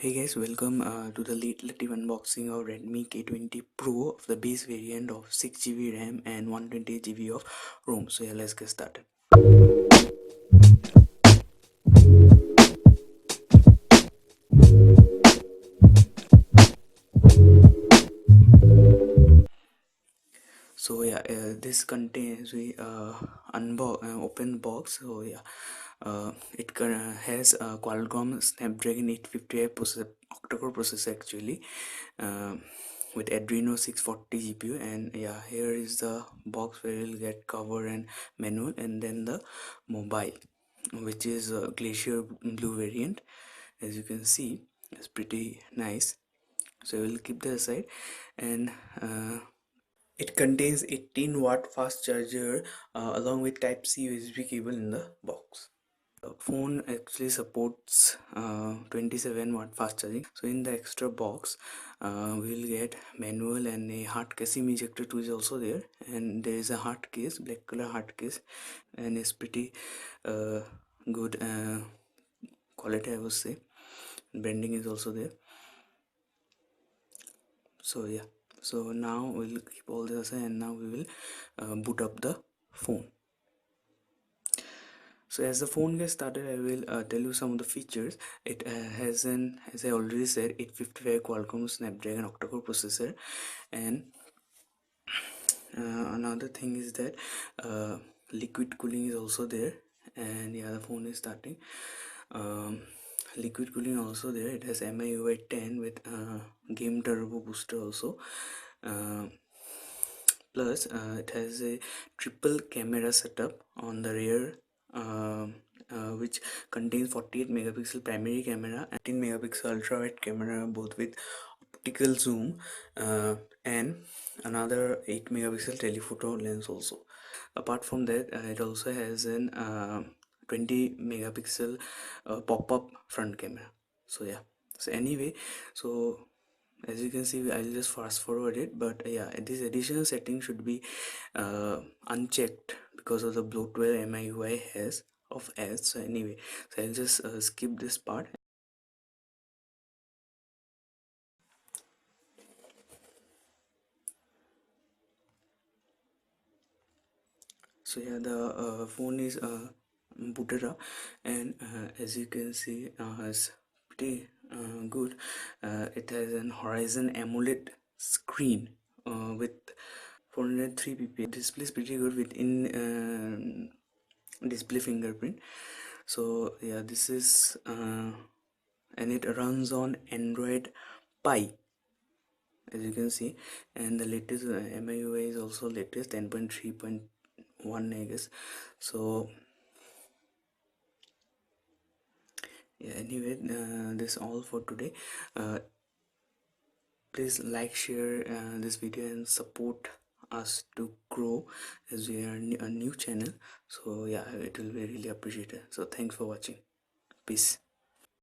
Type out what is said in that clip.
Hey guys, welcome to the latif unboxing of Redmi K20 Pro of the base variant of 6GB RAM and 128GB of ROM. So yeah, let's get started. So yeah, this contains we open box. So yeah, it has a Qualcomm Snapdragon 855 processor, octa-core processor actually, uh, with Adreno 640 GPU. And yeah, here is the box where you'll get cover and manual, and then the mobile, which is a glacier blue variant. As you can see, it's pretty nice. So we'll keep that aside, and it contains 18-watt fast charger along with Type C USB cable in the box. The phone actually supports 27-watt fast charging. So in the extra box, we'll get manual and a hard case. SIM ejector 2 is also there, and there is a hard case, black color hard case, and it's pretty uh, good quality, I would say. Branding is also there. So yeah, so now we'll keep all this aside, and now we will boot up the phone. So as the phone gets started, I will tell you some of the features. It has an, as I already said, 855 Qualcomm Snapdragon octa-core processor, and another thing is that liquid cooling is also there. And yeah, the phone is starting. um, Liquid cooling also there. It has MIUI 10 with game turbo booster also. uh, Plus it has a triple camera setup on the rear, which contains 48 megapixel primary camera and 10 megapixel ultra wide camera, both with optical zoom, and another 8 megapixel telephoto lens also. Apart from that, it also has an 20 megapixel pop-up front camera. So yeah, so anyway, so as you can see, I'll just fast forward it, but yeah, this additional setting should be unchecked because of the bloatware MIUI has of ads. So anyway, so I'll just skip this part. So yeah, the phone is booted up, and as you can see, it's pretty good. It has an Horizon AMOLED screen with 403 ppi. Display is pretty good with in display fingerprint. So yeah, this is and it runs on Android Pie, as you can see, and the latest MIUI is also latest 10.3.1, I guess. So yeah, anyway, this all for today. Please like, share this video and support us to grow, as we are a new channel. So yeah, it will be really appreciated. So thanks for watching. Peace.